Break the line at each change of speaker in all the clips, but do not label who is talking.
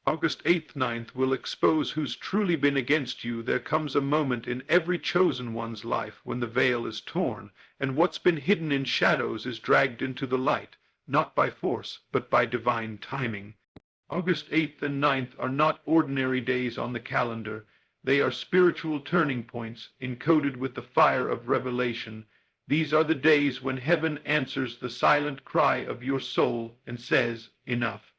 August 8th 9th will expose who's truly been against you. There comes a moment in every chosen one's life when the veil is torn, and what's been hidden in shadows is dragged into the light, not by force, but by divine timing. August 8th and 9th are not ordinary days on the calendar. They are spiritual turning points, encoded with the fire of revelation. These are the days when heaven answers the silent cry of your soul and says, "Enough."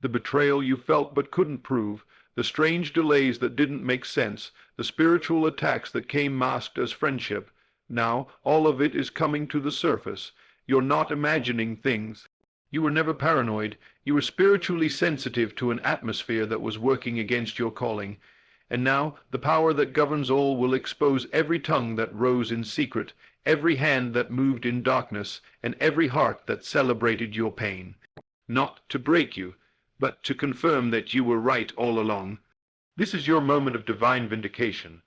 The betrayal you felt but couldn't prove, the strange delays that didn't make sense, the spiritual attacks that came masked as friendship, now all of it is coming to the surface. You're not imagining things. You were never paranoid. You were spiritually sensitive to an atmosphere that was working against your calling. And now the power that governs all will expose every tongue that rose in secret, every hand that moved in darkness, and every heart that celebrated your pain. Not to break you, but to confirm that you were right all along. This is your moment of divine vindication.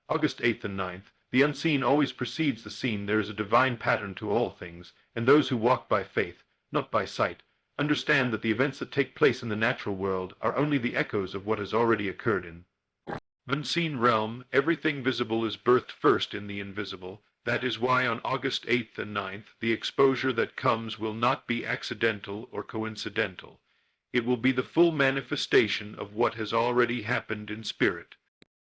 August 8th and 9th. The unseen always precedes the seen. There is a divine pattern to all things, and those who walk by faith, not by sight, understand that the events that take place in the natural world are only the echoes of what has already occurred in the unseen realm. Everything visible is birthed first in the invisible. That is why on August 8th and 9th, the exposure that comes will not be accidental or coincidental. It will be the full manifestation of what has already happened in spirit.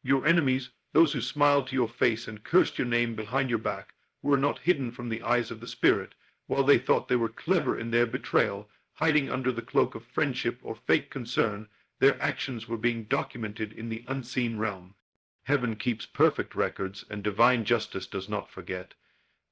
Your enemies, those who smiled to your face and cursed your name behind your back, were not hidden from the eyes of the Spirit. While they thought they were clever in their betrayal, hiding under the cloak of friendship or fake concern, their actions were being documented in the unseen realm. Heaven keeps perfect records, and divine justice does not forget.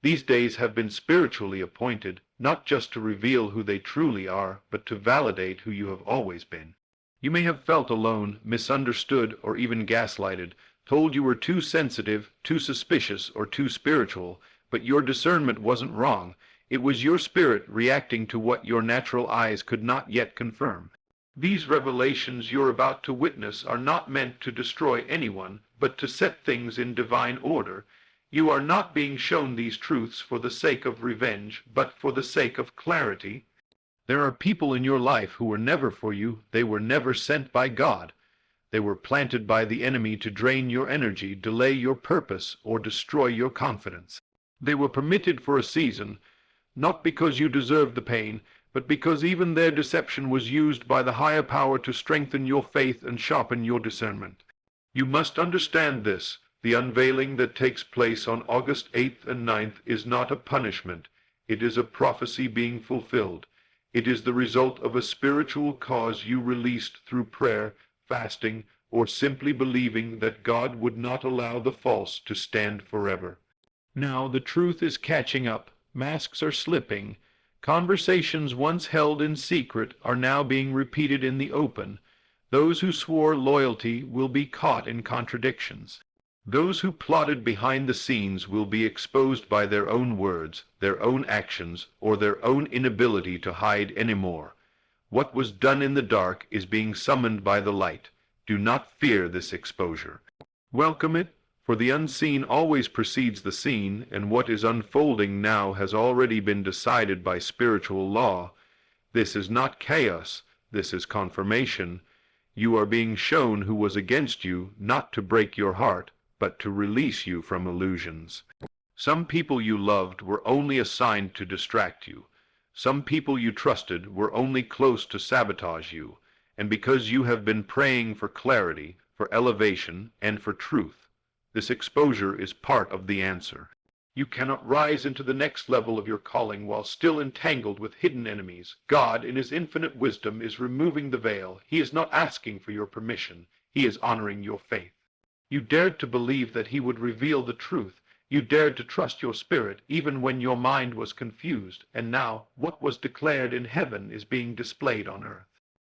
These days have been spiritually appointed, not just to reveal who they truly are, but to validate who you have always been. You may have felt alone, misunderstood, or even gaslighted, told you were too sensitive, too suspicious, or too spiritual, but your discernment wasn't wrong. It was your spirit reacting to what your natural eyes could not yet confirm. These revelations you're about to witness are not meant to destroy anyone, but to set things in divine order. You are not being shown these truths for the sake of revenge, but for the sake of clarity. There are people in your life who were never for you. They were never sent by God. They were planted by the enemy to drain your energy, delay your purpose, or destroy your confidence. They were permitted for a season, not because you deserved the pain, but because even their deception was used by the higher power to strengthen your faith and sharpen your discernment. You must understand this. The unveiling that takes place on August 8th and 9th is not a punishment. It is a prophecy being fulfilled. It is the result of a spiritual cause you released through prayer, fasting, or simply believing that God would not allow the false to stand forever. Now the truth is catching up. Masks are slipping. Conversations once held in secret are now being repeated in the open. Those who swore loyalty will be caught in contradictions. Those who plotted behind the scenes will be exposed by their own words, their own actions, or their own inability to hide any more. What was done in the dark is being summoned by the light. Do not fear this exposure. Welcome it, for the unseen always precedes the seen, and what is unfolding now has already been decided by spiritual law. This is not chaos. This is confirmation. You are being shown who was against you, not to break your heart, but to release you from illusions. Some people you loved were only assigned to distract you. Some people you trusted were only close to sabotage you, and because you have been praying for clarity, for elevation, and for truth, this exposure is part of the answer. You cannot rise into the next level of your calling while still entangled with hidden enemies. God, in his infinite wisdom, is removing the veil. He is not asking for your permission. He is honoring your faith. You dared to believe that he would reveal the truth. You dared to trust your spirit even when your mind was confused, and now what was declared in heaven is being displayed on earth.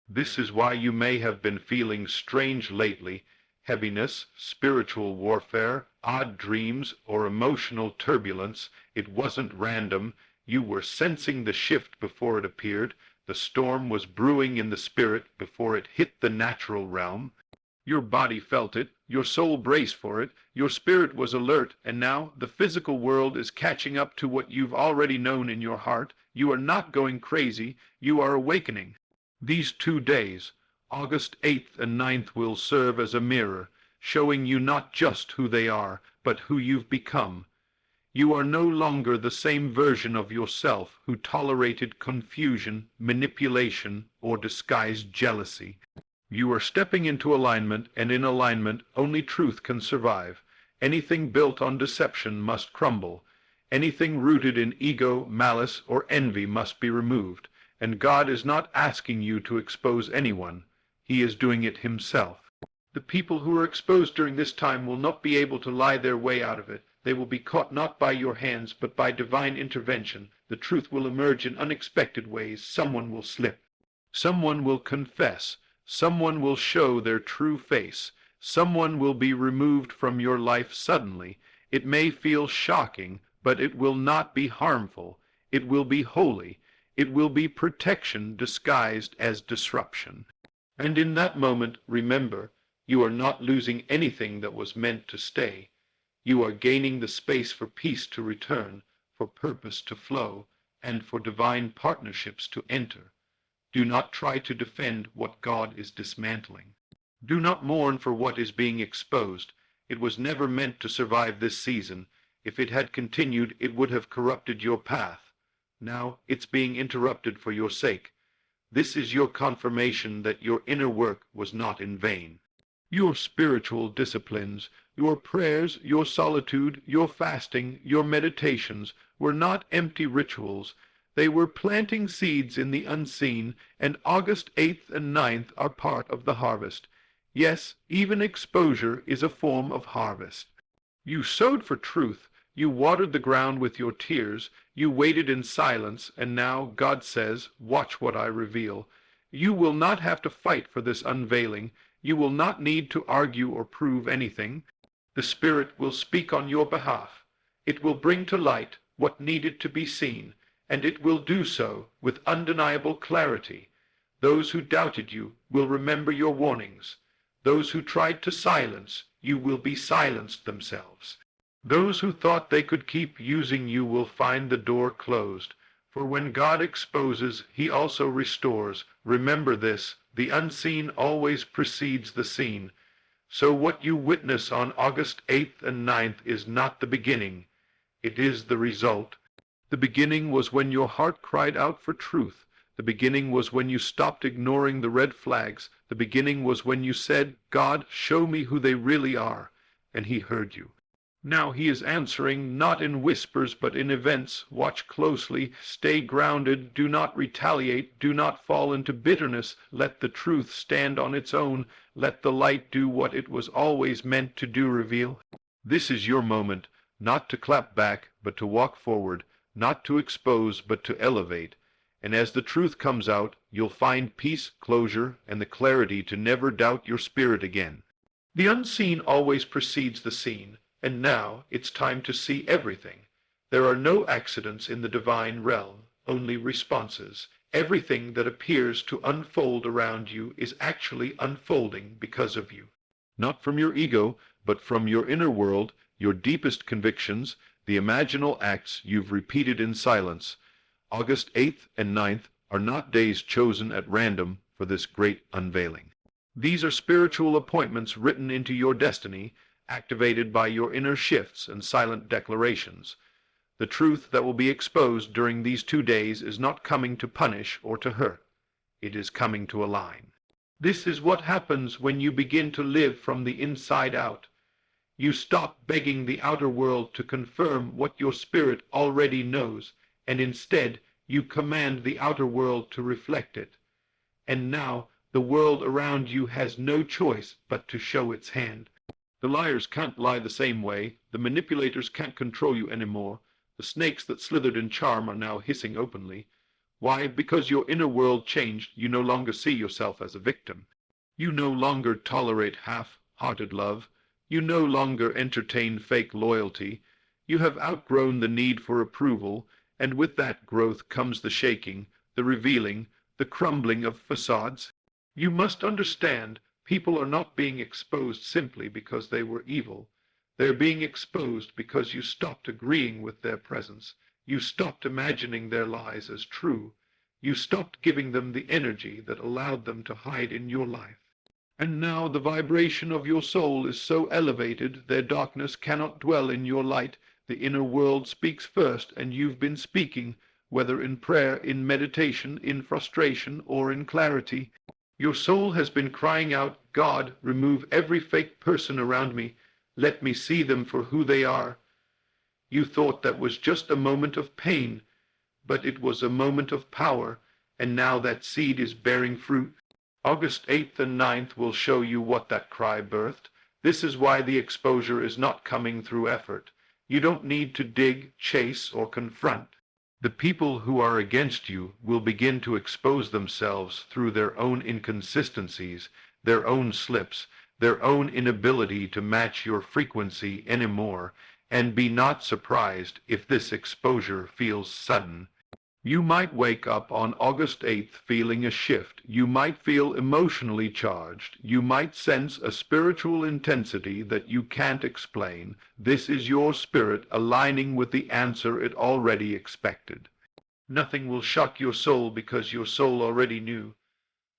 This is why you may have been feeling strange lately: heaviness, spiritual warfare, odd dreams, or emotional turbulence. It wasn't random. You were sensing the shift before it appeared. The storm was brewing in the spirit before it hit the natural realm. Your body felt it, your soul braced for it, your spirit was alert, and now the physical world is catching up to what you've already known in your heart. You are not going crazy, you are awakening. These 2 days, August 8th and 9th will serve as a mirror, showing you not just who they are, but who you've become. You are no longer the same version of yourself who tolerated confusion, manipulation, or disguised jealousy. You are stepping into alignment, and in alignment only truth can survive. Anything built on deception must crumble. Anything rooted in ego, malice, or envy must be removed. And God is not asking you to expose anyone. He is doing it himself. The people who are exposed during this time will not be able to lie their way out of it. They will be caught not by your hands, but by divine intervention. The truth will emerge in unexpected ways. Someone will slip. Someone will confess. Someone will show their true face. Someone will be removed from your life suddenly. It may feel shocking, but it will not be harmful. It will be holy. It will be protection disguised as disruption. And in that moment, remember, you are not losing anything that was meant to stay. You are gaining the space for peace to return, for purpose to flow, and for divine partnerships to enter. Do not try to defend what God is dismantling. Do not mourn for what is being exposed. It was never meant to survive this season. If it had continued, it would have corrupted your path. Now it's being interrupted for your sake. This is your confirmation that your inner work was not in vain. Your spiritual disciplines, your prayers, your solitude, your fasting, your meditations were not empty rituals. They were planting seeds in the unseen, and August 8th and 9th are part of the harvest. Yes, even exposure is a form of harvest. You sowed for truth. You watered the ground with your tears. You waited in silence, and now God says, "Watch what I reveal." You will not have to fight for this unveiling. You will not need to argue or prove anything. The Spirit will speak on your behalf. It will bring to light what needed to be seen, and it will do so with undeniable clarity. Those who doubted you will remember your warnings. Those who tried to silence you will be silenced themselves. Those who thought they could keep using you will find the door closed. For when God exposes, he also restores. Remember this, the unseen always precedes the seen. So what you witness on August 8th and 9th is not the beginning. It is the result. The beginning was when your heart cried out for truth. The beginning was when you stopped ignoring the red flags. The beginning was when you said, "God, show me who they really are." And he heard you. Now he is answering not in whispers but in events. Watch closely, stay grounded, do not retaliate, do not fall into bitterness. Let the truth stand on its own. Let the light do what it was always meant to do, reveal. This is your moment, not to clap back, but to walk forward, not to expose, but to elevate. And as the truth comes out, you'll find peace, closure, and the clarity to never doubt your spirit again. The unseen always precedes the seen. And now it's time to see everything. There are no accidents in the divine realm, only responses. Everything that appears to unfold around you is actually unfolding because of you. Not from your ego, but from your inner world, your deepest convictions, the imaginal acts you've repeated in silence. August 8th and 9th are not days chosen at random for this great unveiling. These are spiritual appointments written into your destiny, activated by your inner shifts and silent declarations. The truth that will be exposed during these 2 days is not coming to punish or to hurt. It is coming to align. This is what happens when you begin to live from the inside out. You stop begging the outer world to confirm what your spirit already knows, and instead you command the outer world to reflect it. And now the world around you has no choice but to show its hand. The liars can't lie the same way. The manipulators can't control you anymore. The snakes that slithered in charm are now hissing openly. Why? Because your inner world changed. You no longer see yourself as a victim. You no longer tolerate half-hearted love. You no longer entertain fake loyalty. You have outgrown the need for approval, and with that growth comes the shaking, the revealing, the crumbling of facades. You must understand, people are not being exposed simply because they were evil. They're being exposed because you stopped agreeing with their presence. You stopped imagining their lies as true. You stopped giving them the energy that allowed them to hide in your life. And now the vibration of your soul is so elevated, their darkness cannot dwell in your light. The inner world speaks first, and you've been speaking, whether in prayer, in meditation, in frustration, or in clarity. Your soul has been crying out, God, remove every fake person around me. Let me see them for who they are. You thought that was just a moment of pain, but it was a moment of power, and now that seed is bearing fruit. August 8th and 9th will show you what that cry birthed. This is why the exposure is not coming through effort. You don't need to dig, chase, or confront. The people who are against you will begin to expose themselves through their own inconsistencies, their own slips, their own inability to match your frequency anymore, and be not surprised if this exposure feels sudden. You might wake up on August 8th feeling a shift. You might feel emotionally charged. You might sense a spiritual intensity that you can't explain. This is your spirit aligning with the answer it already expected. Nothing will shock your soul because your soul already knew.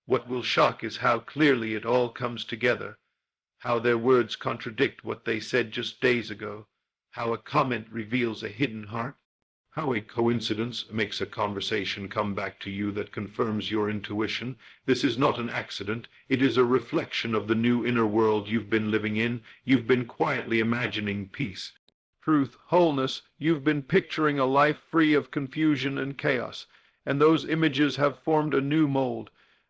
What will shock is how clearly it all comes together, how their words contradict what they said just days ago, how a comment reveals a hidden heart. How a coincidence makes a conversation come back to you that confirms your intuition. This is not an accident. It is a reflection of the new inner world you've been living in. You've been quietly imagining peace, truth, wholeness. You've been picturing a life free of confusion and chaos, and those images have formed a new mold,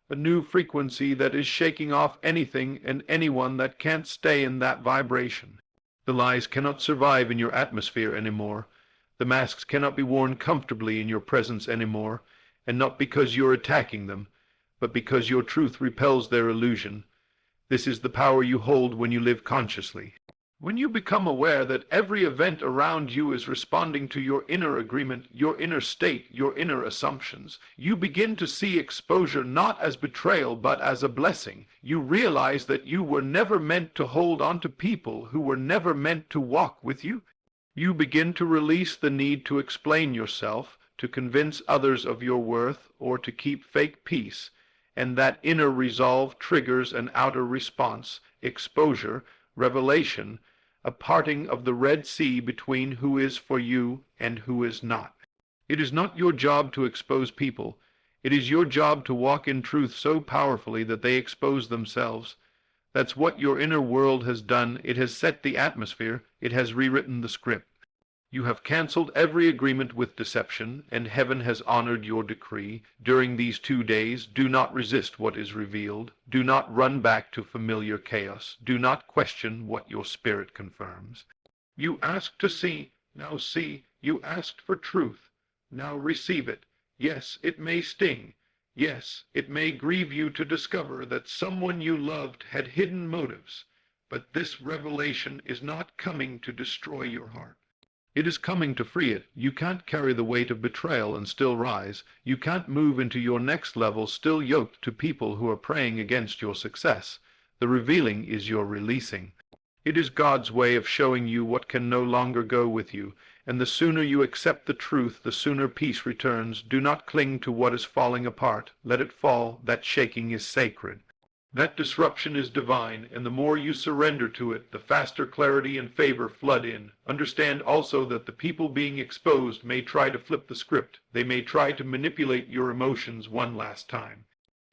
a new frequency that is shaking off anything and anyone that can't stay in that vibration. The lies cannot survive in your atmosphere anymore. The masks cannot be worn comfortably in your presence anymore, and not because you're attacking them, but because your truth repels their illusion. This is the power you hold when you live consciously. When you become aware that every event around you is responding to your inner agreement, your inner state, your inner assumptions, you begin to see exposure not as betrayal but as a blessing. You realize that you were never meant to hold on to people who were never meant to walk with you. You begin to release the need to explain yourself, to convince others of your worth, or to keep fake peace, and that inner resolve triggers an outer response, exposure, revelation, a parting of the Red Sea between who is for you and who is not. It is not your job to expose people. It is your job to walk in truth so powerfully that they expose themselves. That's what your inner world has done. It has set the atmosphere. It has rewritten the script. You have canceled every agreement with deception, and heaven has honored your decree. During these 2 days, do not resist what is revealed. Do not run back to familiar chaos. Do not question what your spirit confirms. You asked to see, now see. You asked for truth, now receive it. Yes, it may sting. Yes, it may grieve you to discover that someone you loved had hidden motives, but this revelation is not coming to destroy your heart. It is coming to free it. You can't carry the weight of betrayal and still rise. You can't move into your next level still yoked to people who are praying against your success. The revealing is your releasing. It is God's way of showing you what can no longer go with you, and the sooner you accept the truth, the sooner peace returns. Do not cling to what is falling apart. Let it fall. That shaking is sacred. That disruption is divine, and the more you surrender to it, the faster clarity and favor flood in. Understand also that the people being exposed may try to flip the script. They may try to manipulate your emotions one last time.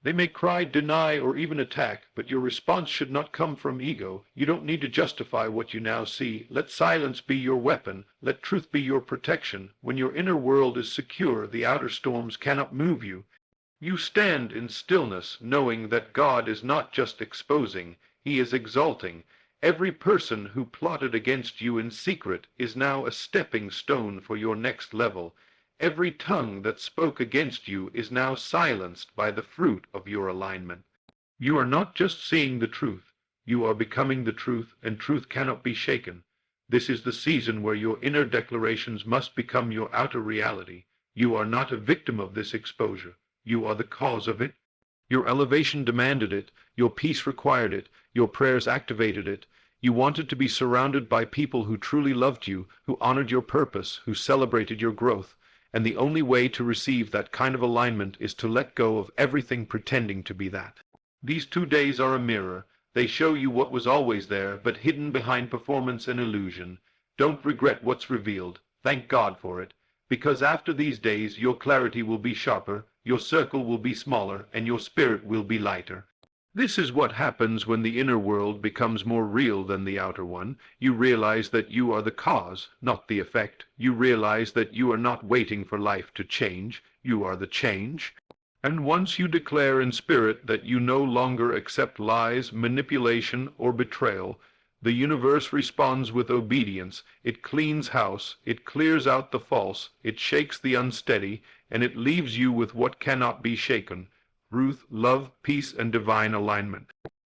They may cry, deny, or even attack, but your response should not come from ego. You don't need to justify what you now see. Let silence be your weapon. Let truth be your protection. When your inner world is secure, the outer storms cannot move you. You stand in stillness, knowing that God is not just exposing, he is exalting. Every person who plotted against you in secret is now a stepping stone for your next level. Every tongue that spoke against you is now silenced by the fruit of your alignment. You are not just seeing the truth. You are becoming the truth, and truth cannot be shaken. This is the season where your inner declarations must become your outer reality. You are not a victim of this exposure. You are the cause of it. Your elevation demanded it. Your peace required it. Your prayers activated it. You wanted to be surrounded by people who truly loved you, who honored your purpose, who celebrated your growth. and the only way to receive that kind of alignment is to let go of everything pretending to be that. These 2 days are a mirror. They show you what was always there, but hidden behind performance and illusion. Don't regret what's revealed. Thank God for it. Because after these days your clarity will be sharper, your circle will be smaller, and your spirit will be lighter. This is what happens when the inner world becomes more real than the outer one. You realize that you are the cause, not the effect. You realize that you are not waiting for life to change. You are the change. And once you declare in spirit that you no longer accept lies, manipulation, or betrayal, the universe responds with obedience. It cleans house, it clears out the false, it shakes the unsteady, and it leaves you with what cannot be shaken: truth, love, peace, and divine alignment.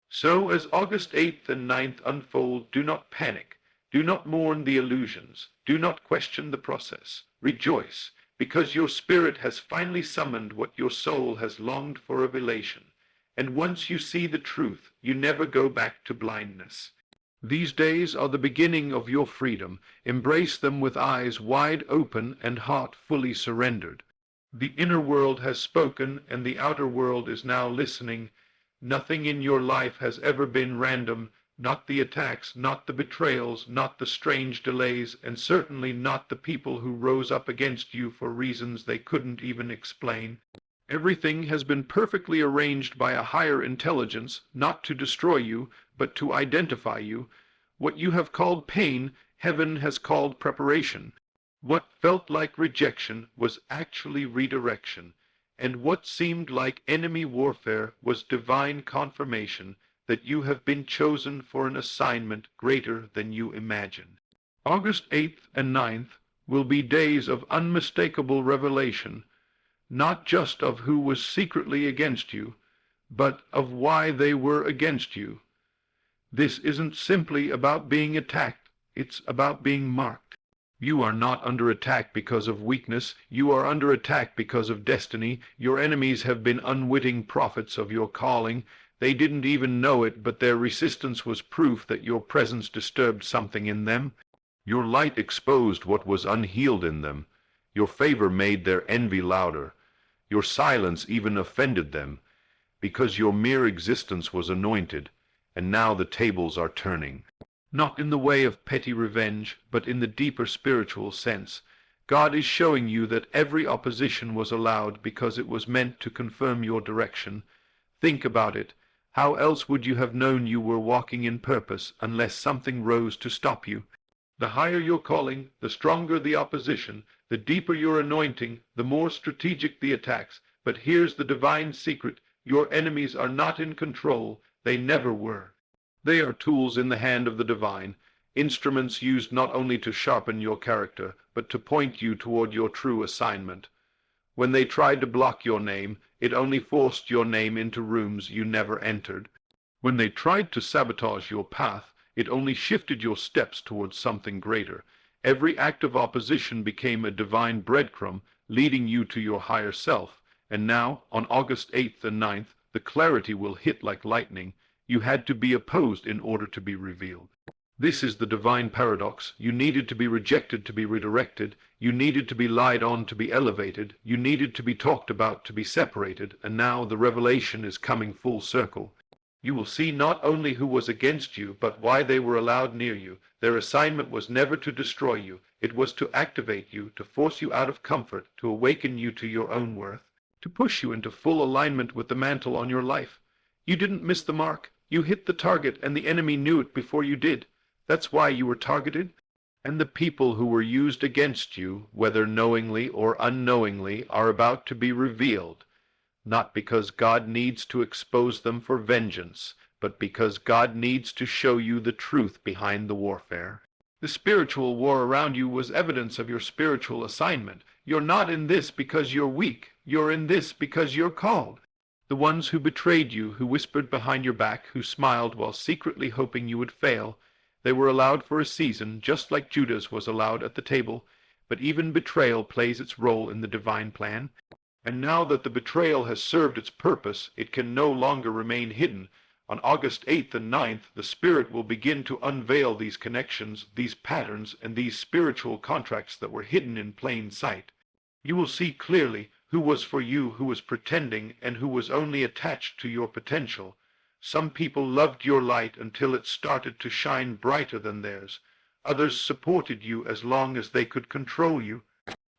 So as August 8th and 9th unfold, do not panic. Do not mourn the illusions. Do not question the process. Rejoice, because your spirit has finally summoned what your soul has longed for revelation. And once you see the truth, you never go back to blindness. These days are the beginning of your freedom. Embrace them with eyes wide open and heart fully surrendered. The inner world has spoken, and the outer world is now listening. Nothing in your life has ever been random, not the attacks, not the betrayals, not the strange delays, and certainly not the people who rose up against you for reasons they couldn't even explain. Everything has been perfectly arranged by a higher intelligence, not to destroy you, but to identify you. What you have called pain, heaven has called preparation. What felt like rejection was actually redirection, and what seemed like enemy warfare was divine confirmation that you have been chosen for an assignment greater than you imagined. August 8th and 9th will be days of unmistakable revelation, not just of who was secretly against you, but of why they were against you. This isn't simply about being attacked, it's about being marked. You are not under attack because of weakness. You are under attack because of destiny. Your enemies have been unwitting prophets of your calling. They didn't even know it, but their resistance was proof that your presence disturbed something in them. Your light exposed what was unhealed in them. Your favor made their envy louder. Your silence even offended them, because your mere existence was anointed, and now the tables are turning. Not in the way of petty revenge, but in the deeper spiritual sense. God is showing you that every opposition was allowed because it was meant to confirm your direction. Think about it. How else would you have known you were walking in purpose unless something rose to stop you? The higher your calling, the stronger the opposition, the deeper your anointing, the more strategic the attacks. But here's the divine secret. Your enemies are not in control. They never were. They are tools in the hand of the divine, instruments used not only to sharpen your character, but to point you toward your true assignment. When they tried to block your name, it only forced your name into rooms you never entered. When they tried to sabotage your path, it only shifted your steps towards something greater. Every act of opposition became a divine breadcrumb, leading you to your higher self. And now, on August 8th and 9th, the clarity will hit like lightning. You had to be opposed in order to be revealed. This is the divine paradox. You needed to be rejected to be redirected. You needed to be lied on to be elevated. You needed to be talked about to be separated. And now the revelation is coming full circle. You will see not only who was against you, but why they were allowed near you. Their assignment was never to destroy you. It was to activate you, to force you out of comfort, to awaken you to your own worth, to push you into full alignment with the mantle on your life. You didn't miss the mark. You hit the target, and the enemy knew it before you did. That's why you were targeted. And the people who were used against you, whether knowingly or unknowingly, are about to be revealed, not because God needs to expose them for vengeance, but because God needs to show you the truth behind the warfare. The spiritual war around you was evidence of your spiritual assignment. You're not in this because you're weak. You're in this because you're called. The ones who betrayed you, who whispered behind your back, who smiled while secretly hoping you would fail, they were allowed for a season, just like Judas was allowed at the table, but even betrayal plays its role in the divine plan. And now that the betrayal has served its purpose, it can no longer remain hidden. On August 8th and 9th, the Spirit will begin to unveil these connections, these patterns, and these spiritual contracts that were hidden in plain sight. You will see clearly who was for you, who was pretending, and who was only attached to your potential. Some people loved your light until it started to shine brighter than theirs. Others supported you as long as they could control you.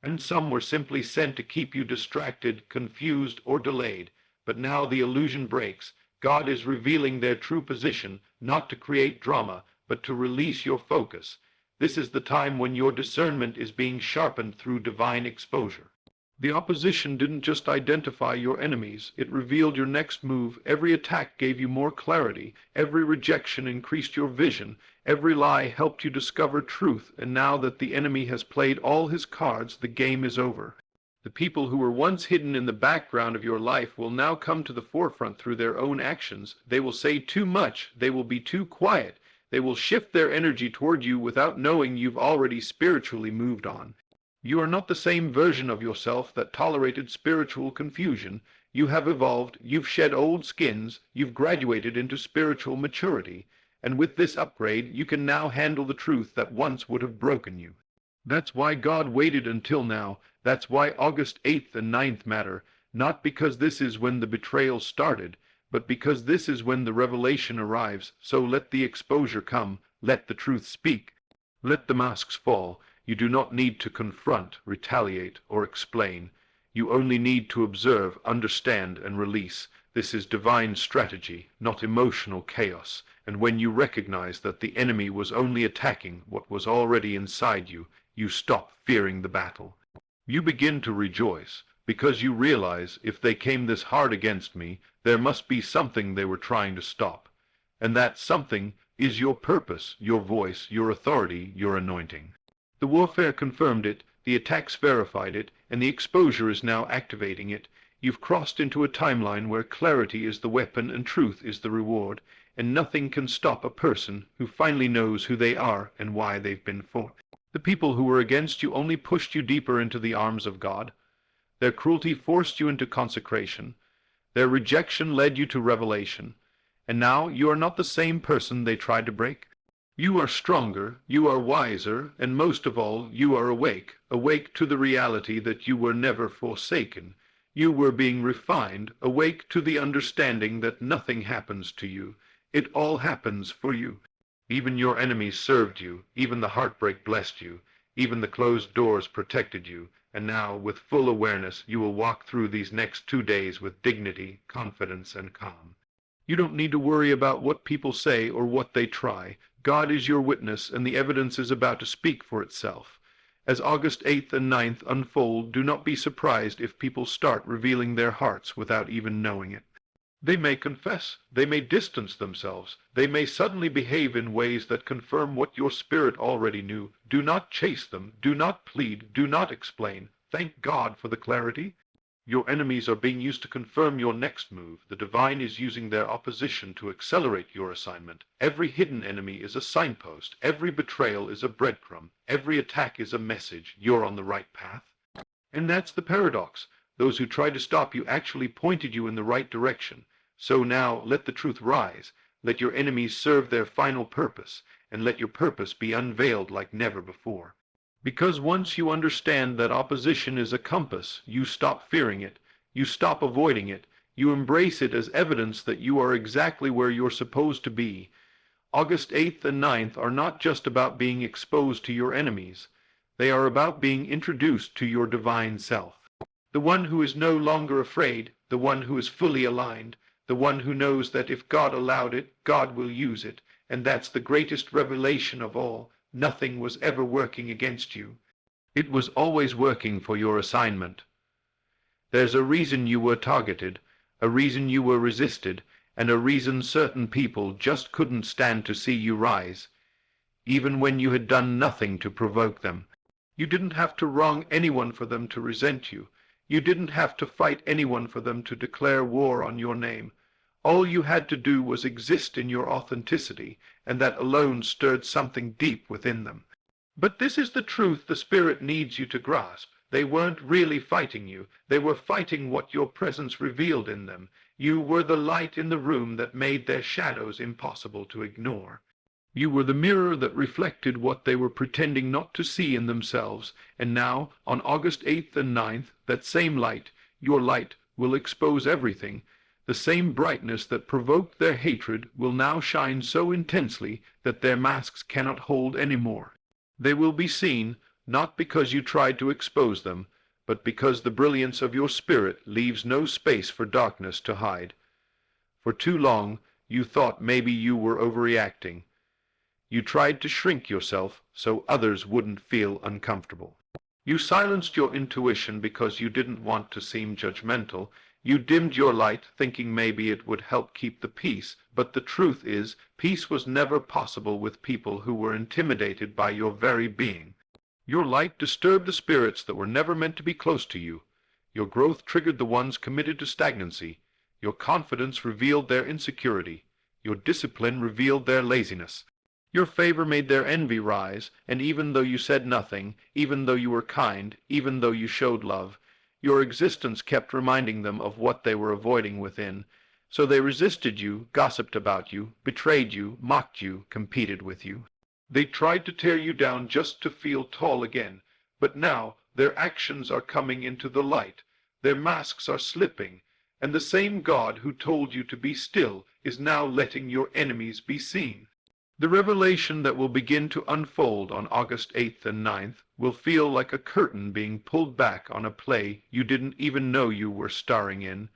And some were simply sent to keep you distracted, confused, or delayed. But now the illusion breaks. God is revealing their true position, not to create drama, but to release your focus. This is the time when your discernment is being sharpened through divine exposure. The opposition didn't just identify your enemies, it revealed your next move. Every attack gave you more clarity, every rejection increased your vision, every lie helped you discover truth, and now that the enemy has played all his cards, the game is over. The people who were once hidden in the background of your life will now come to the forefront through their own actions. They will say too much, they will be too quiet, they will shift their energy toward you without knowing you've already spiritually moved on. You are not the same version of yourself that tolerated spiritual confusion. You have evolved, you've shed old skins, you've graduated into spiritual maturity, and with this upgrade you can now handle the truth that once would have broken you. That's why God waited until now. That's why August 8th and 9th matter, not because this is when the betrayal started, but because this is when the revelation arrives. So let the exposure come, let the truth speak, let the masks fall. You do not need to confront, retaliate, or explain. You only need to observe, understand, and release. This is divine strategy, not emotional chaos. And when you recognize that the enemy was only attacking what was already inside you, you stop fearing the battle. You begin to rejoice, because you realize if they came this hard against me, there must be something they were trying to stop. And that something is your purpose, your voice, your authority, your anointing. The warfare confirmed it, the attacks verified it, and the exposure is now activating it. You've crossed into a timeline where clarity is the weapon and truth is the reward, and nothing can stop a person who finally knows who they are and why they've been fought. The people who were against you only pushed you deeper into the arms of God. Their cruelty forced you into consecration. Their rejection led you to revelation. And now you are not the same person they tried to break. You are stronger, you are wiser, and most of all, you are awake, awake to the reality that you were never forsaken. You were being refined, awake to the understanding that nothing happens to you. It all happens for you. Even your enemies served you, even the heartbreak blessed you, even the closed doors protected you, and now, with full awareness, you will walk through these next 2 days with dignity, confidence, and calm. You don't need to worry about what people say or what they try. God is your witness, and the evidence is about to speak for itself. As August 8th and 9th unfold, do not be surprised if people start revealing their hearts without even knowing it. They may confess, they may distance themselves, they may suddenly behave in ways that confirm what your spirit already knew. Do not chase them, do not plead, do not explain. Thank God for the clarity. Your enemies are being used to confirm your next move. The divine is using their opposition to accelerate your assignment. Every hidden enemy is a signpost. Every betrayal is a breadcrumb. Every attack is a message. You're on the right path. And that's the paradox. Those who tried to stop you actually pointed you in the right direction. So now let the truth rise. Let your enemies serve their final purpose, and let your purpose be unveiled like never before. Because once you understand that opposition is a compass, you stop fearing it, you stop avoiding it, you embrace it as evidence that you are exactly where you're supposed to be. August 8th and 9th are not just about being exposed to your enemies. They are about being introduced to your divine self. The one who is no longer afraid, the one who is fully aligned, the one who knows that if God allowed it, God will use it, and that's the greatest revelation of all. Nothing was ever working against you. It was always working for your assignment. There's a reason you were targeted, a reason you were resisted, and a reason certain people just couldn't stand to see you rise, even when you had done nothing to provoke them. You didn't have to wrong anyone for them to resent you. You didn't have to fight anyone for them to declare war on your name. All you had to do was exist in your authenticity, and that alone stirred something deep within them. But this is the truth the Spirit needs you to grasp. They weren't really fighting you. They were fighting what your presence revealed in them. You were the light in the room that made their shadows impossible to ignore. You were the mirror that reflected what they were pretending not to see in themselves, and now, on August 8th and 9th, that same light, your light, will expose everything. The same brightness that provoked their hatred will now shine so intensely that their masks cannot hold any more. They will be seen, not because you tried to expose them, but because the brilliance of your spirit leaves no space for darkness to hide. For too long, you thought maybe you were overreacting. You tried to shrink yourself so others wouldn't feel uncomfortable. You silenced your intuition because you didn't want to seem judgmental. You dimmed your light, thinking maybe it would help keep the peace, but the truth is, peace was never possible with people who were intimidated by your very being. Your light disturbed the spirits that were never meant to be close to you. Your growth triggered the ones committed to stagnancy. Your confidence revealed their insecurity. Your discipline revealed their laziness. Your favor made their envy rise, and even though you said nothing, even though you were kind, even though you showed love, your existence kept reminding them of what they were avoiding within. So they resisted you, gossiped about you, betrayed you, mocked you, competed with you. They tried to tear you down just to feel tall again, but now their actions are coming into the light. Their masks are slipping, and the same God who told you to be still is now letting your enemies be seen. The revelation that will begin to unfold on August 8th and 9th will feel like a curtain being pulled back on a play you didn't even know you were starring in.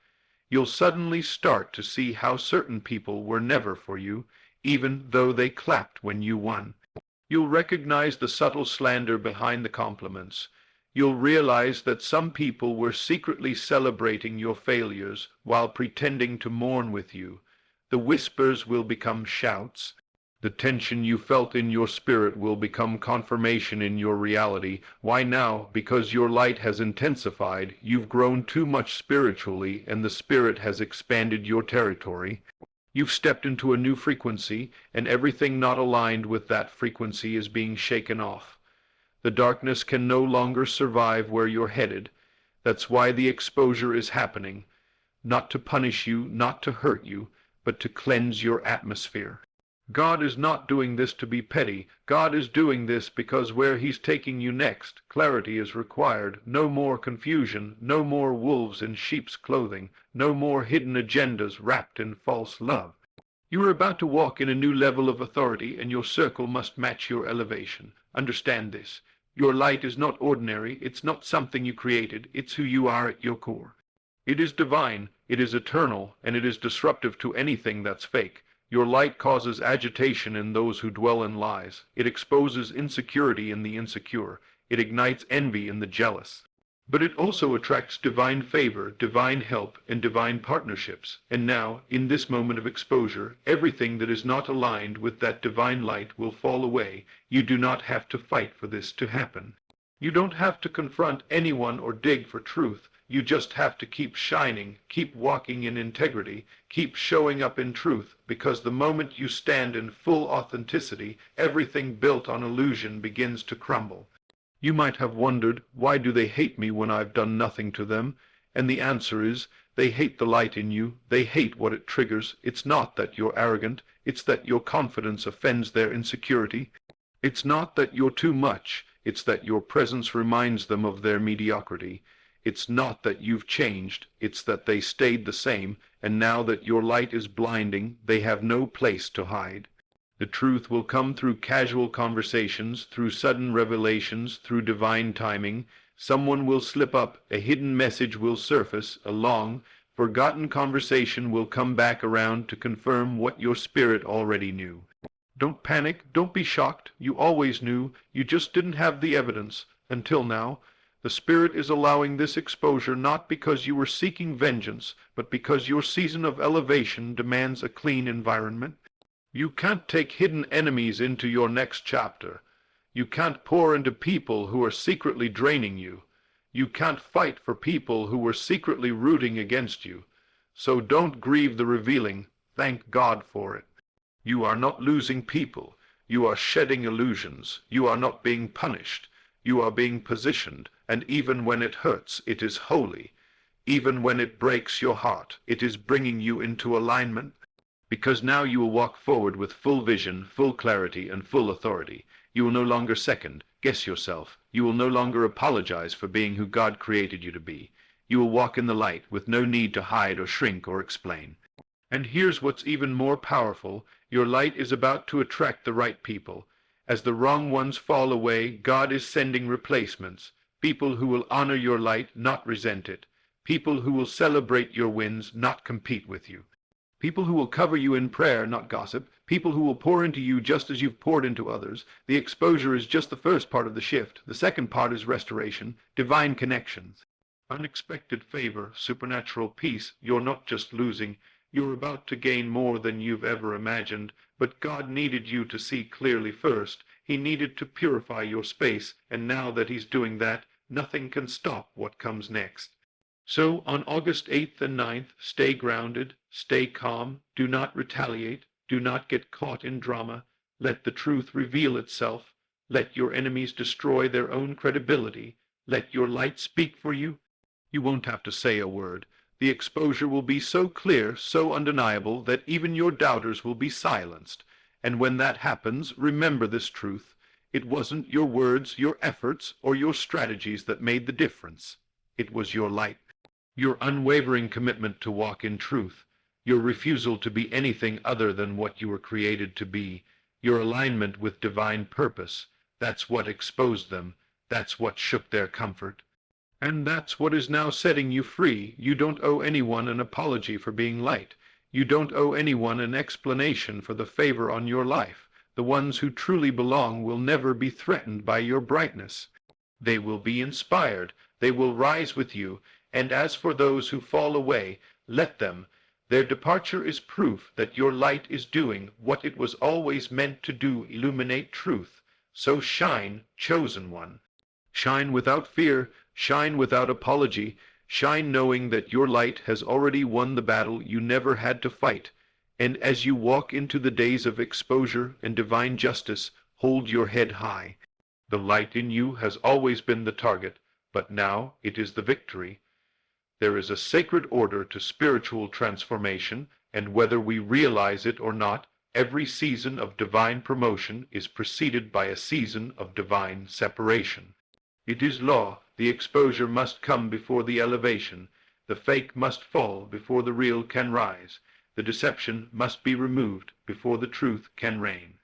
You'll suddenly start to see how certain people were never for you, even though they clapped when you won. You'll recognize the subtle slander behind the compliments. You'll realize that some people were secretly celebrating your failures while pretending to mourn with you. The whispers will become shouts. The tension you felt in your spirit will become confirmation in your reality. Why now? Because your light has intensified, you've grown too much spiritually, and the spirit has expanded your territory. You've stepped into a new frequency, and everything not aligned with that frequency is being shaken off. The darkness can no longer survive where you're headed. That's why the exposure is happening. Not to punish you, not to hurt you, but to cleanse your atmosphere. God is not doing this to be petty. God is doing this because where He's taking you next, clarity is required. No more confusion, no more wolves in sheep's clothing, no more hidden agendas wrapped in false love. You are about to walk in a new level of authority, and your circle must match your elevation. Understand this. Your light is not ordinary. It's not something you created. It's who you are at your core. It is divine, it is eternal, and it is disruptive to anything that's fake. Your light causes agitation in those who dwell in lies. It exposes insecurity in the insecure. It ignites envy in the jealous. But it also attracts divine favor, divine help, and divine partnerships. And now, in this moment of exposure, everything that is not aligned with that divine light will fall away. You do not have to fight for this to happen. You don't have to confront anyone or dig for truth. You just have to keep shining, keep walking in integrity, keep showing up in truth, because the moment you stand in full authenticity, everything built on illusion begins to crumble. You might have wondered, why do they hate me when I've done nothing to them? And the answer is, they hate the light in you, they hate what it triggers. It's not that you're arrogant, it's that your confidence offends their insecurity. It's not that you're too much, it's that your presence reminds them of their mediocrity. It's not that you've changed, it's that they stayed the same, and now that your light is blinding, they have no place to hide. The truth will come through casual conversations, through sudden revelations, through divine timing. Someone will slip up, a hidden message will surface, a long, forgotten conversation will come back around to confirm what your spirit already knew. Don't panic, don't be shocked, you always knew, you just didn't have the evidence, until now. The Spirit is allowing this exposure not because you were seeking vengeance, but because your season of elevation demands a clean environment. You can't take hidden enemies into your next chapter. You can't pour into people who are secretly draining you. You can't fight for people who were secretly rooting against you. So don't grieve the revealing. Thank God for it. You are not losing people. You are shedding illusions. You are not being punished. You are being positioned, and even when it hurts, it is holy. Even when it breaks your heart, it is bringing you into alignment. Because now you will walk forward with full vision, full clarity, and full authority. You will no longer second, guess yourself. You will no longer apologize for being who God created you to be. You will walk in the light with no need to hide or shrink or explain. And here's what's even more powerful. Your light is about to attract the right people. As the wrong ones fall away, God is sending replacements. People who will honor your light, not resent it. People who will celebrate your wins, not compete with you. People who will cover you in prayer, not gossip. People who will pour into you just as you've poured into others. The exposure is just the first part of the shift. The second part is restoration, divine connections. Unexpected favor, supernatural peace. You're not just losing. You're about to gain more than you've ever imagined. But God needed you to see clearly first. He needed to purify your space. And now that He's doing that, nothing can stop what comes next. So on August 8th and 9th, stay grounded, stay calm, do not retaliate, do not get caught in drama, let the truth reveal itself, let your enemies destroy their own credibility, let your light speak for you. You won't have to say a word. The exposure will be so clear, so undeniable, that even your doubters will be silenced. And when that happens, remember this truth. It wasn't your words, your efforts, or your strategies that made the difference. It was your light. Your unwavering commitment to walk in truth, your refusal to be anything other than what you were created to be, your alignment with divine purpose, that's what exposed them, that's what shook their comfort. And that's what is now setting you free. You don't owe anyone an apology for being light. You don't owe anyone an explanation for the favor on your life. The ones who truly belong will never be threatened by your brightness. They will be inspired. They will rise with you. And as for those who fall away, let them. Their departure is proof that your light is doing what it was always meant to do, illuminate truth. So shine, chosen one. Shine without fear, shine without apology, shine knowing that your light has already won the battle you never had to fight. And as you walk into the days of exposure and divine justice, hold your head high. The light in you has always been the target, but now it is the victory. There is a sacred order to spiritual transformation, and whether we realize it or not, every season of divine promotion is preceded by a season of divine separation. It is law. The exposure must come before the elevation. The fake must fall before the real can rise. The deception must be removed before the truth can reign.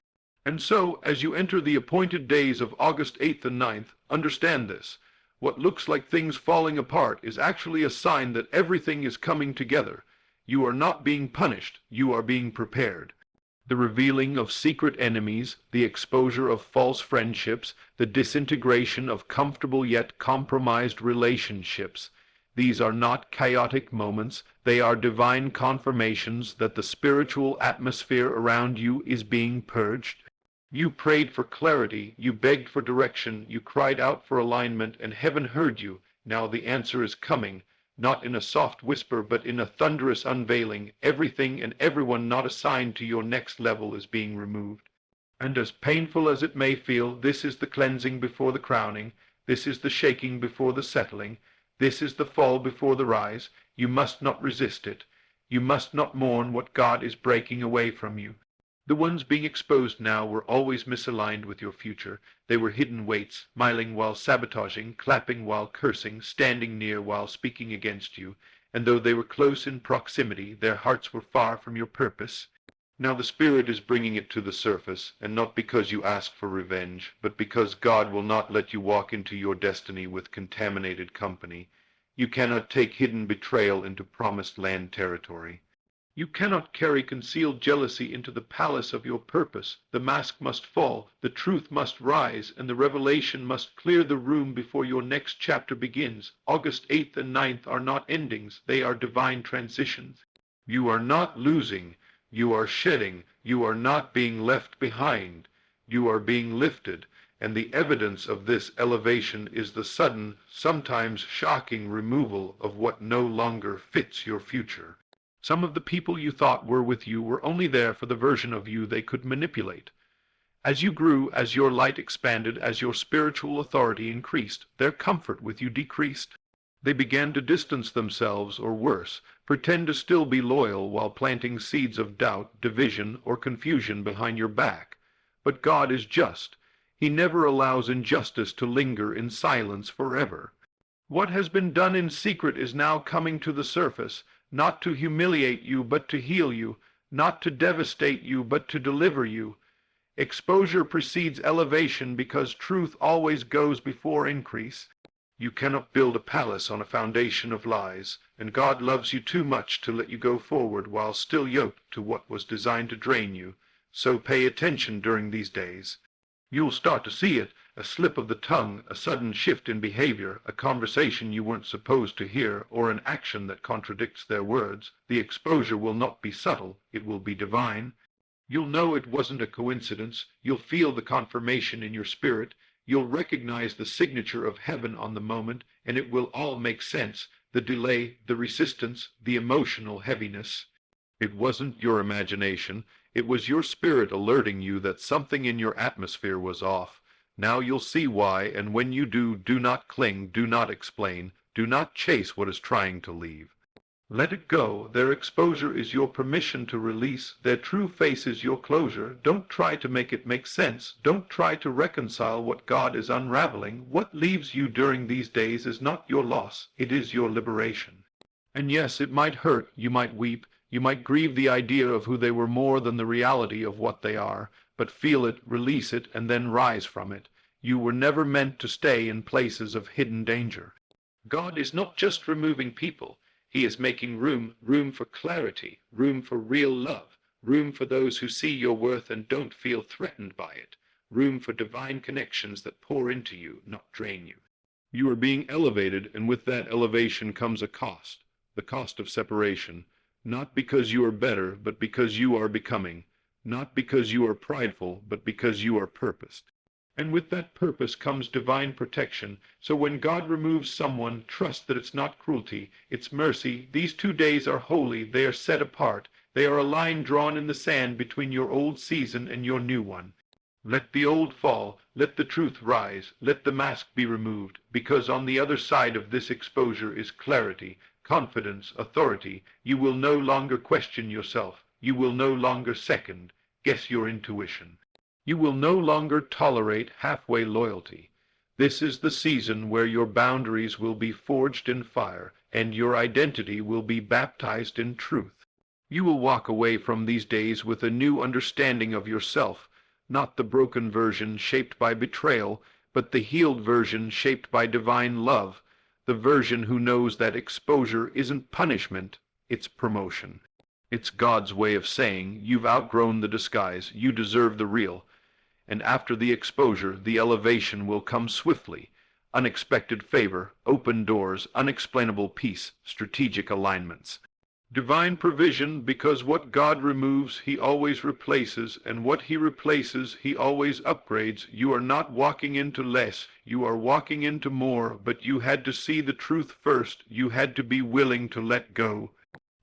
And so, as you enter the appointed days of August 8th and 9th, understand this. What looks like things falling apart is actually a sign that everything is coming together. You are not being punished, you are being prepared. The revealing of secret enemies, the exposure of false friendships, the disintegration of comfortable yet compromised relationships. These are not chaotic moments, they are divine confirmations that the spiritual atmosphere around you is being purged. You prayed for clarity, you begged for direction, you cried out for alignment, and heaven heard you. Now the answer is coming, not in a soft whisper, but in a thunderous unveiling. Everything and everyone not assigned to your next level is being removed. And as painful as it may feel, this is the cleansing before the crowning, this is the shaking before the settling, this is the fall before the rise. You must not resist it. You must not mourn what God is breaking away from you. The ones being exposed now were always misaligned with your future. They were hidden weights, smiling while sabotaging, clapping while cursing, standing near while speaking against you. And though they were close in proximity, their hearts were far from your purpose. Now the Spirit is bringing it to the surface, and not because you ask for revenge, but because God will not let you walk into your destiny with contaminated company. You cannot take hidden betrayal into promised land territory. You cannot carry concealed jealousy into the palace of your purpose. The mask must fall, the truth must rise, and the revelation must clear the room before your next chapter begins. August 8th and 9th are not endings, they are divine transitions. You are not losing, you are shedding, you are not being left behind. You are being lifted, and the evidence of this elevation is the sudden, sometimes shocking removal of what no longer fits your future. Some of the people you thought were with you were only there for the version of you they could manipulate. As you grew, as your light expanded, as your spiritual authority increased, their comfort with you decreased. They began to distance themselves, or worse, pretend to still be loyal while planting seeds of doubt, division, or confusion behind your back. But God is just. He never allows injustice to linger in silence forever. What has been done in secret is now coming to the surface, not to humiliate you but to heal you, not to devastate you but to deliver you. Exposure precedes elevation because truth always goes before increase. You cannot build a palace on a foundation of lies, and God loves you too much to let you go forward while still yoked to what was designed to drain you. So pay attention during these days. You'll start to see it, a slip of the tongue, a sudden shift in behavior, a conversation you weren't supposed to hear, or an action that contradicts their words. The exposure will not be subtle, it will be divine. You'll know it wasn't a coincidence. You'll feel the confirmation in your spirit. You'll recognize the signature of heaven on the moment, and it will all make sense. The delay, the resistance, the emotional heaviness. It wasn't your imagination. It was your spirit alerting you that something in your atmosphere was off. Now you'll see why, and when you do, do not cling, do not explain, do not chase what is trying to leave. Let it go. Their exposure is your permission to release. Their true face is your closure. Don't try to make it make sense. Don't try to reconcile what God is unraveling. What leaves you during these days is not your loss. It is your liberation. And yes, it might hurt. You might weep. You might grieve the idea of who they were more than the reality of what they are. But feel it, release it, and then rise from it. You were never meant to stay in places of hidden danger. God is not just removing people. He is making room for clarity, room for real love, room for those who see your worth and don't feel threatened by it, room for divine connections that pour into you, not drain you. You are being elevated, and with that elevation comes a cost, the cost of separation, not because you are better, but because you are becoming, not because you are prideful, but because you are purposed. And with that purpose comes divine protection. So when God removes someone, trust that it's not cruelty, it's mercy. These 2 days are holy, they are set apart. They are a line drawn in the sand between your old season and your new one. Let the old fall, let the truth rise, let the mask be removed, because on the other side of this exposure is clarity, confidence, authority. You will no longer question yourself. You will no longer second guess your intuition. You will no longer tolerate halfway loyalty. This is the season where your boundaries will be forged in fire, and your identity will be baptized in truth. You will walk away from these days with a new understanding of yourself, not the broken version shaped by betrayal, but the healed version shaped by divine love, the version who knows that exposure isn't punishment, it's promotion. It's God's way of saying, you've outgrown the disguise, you deserve the real. And after the exposure, the elevation will come swiftly. Unexpected favor, open doors, unexplainable peace, strategic alignments. Divine provision, because what God removes, He always replaces, and what He replaces, He always upgrades. You are not walking into less, you are walking into more, but you had to see the truth first. You had to be willing to let go.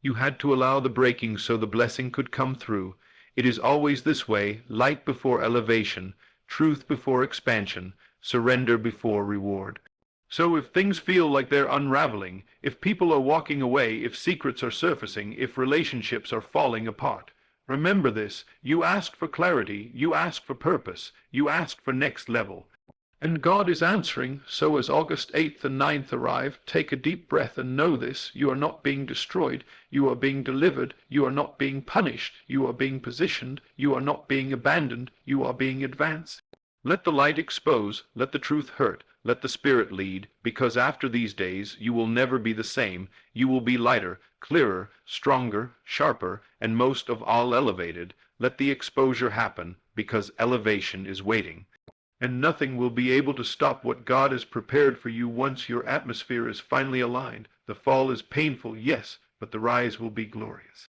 You had to allow the breaking so the blessing could come through. It is always this way, light before elevation, truth before expansion, surrender before reward. So if things feel like they're unraveling, if people are walking away, if secrets are surfacing, if relationships are falling apart, remember this: you asked for clarity, you asked for purpose, you asked for next level. And God is answering. So as August 8th and 9th arrive, take a deep breath and know this: you are not being destroyed, you are being delivered, you are not being punished, you are being positioned, you are not being abandoned, you are being advanced. Let the light expose, let the truth hurt, let the Spirit lead, because after these days you will never be the same. You will be lighter, clearer, stronger, sharper, and most of all elevated. Let the exposure happen, because elevation is waiting. And nothing will be able to stop what God has prepared for you once your atmosphere is finally aligned. The fall is painful, yes, but the rise will be glorious.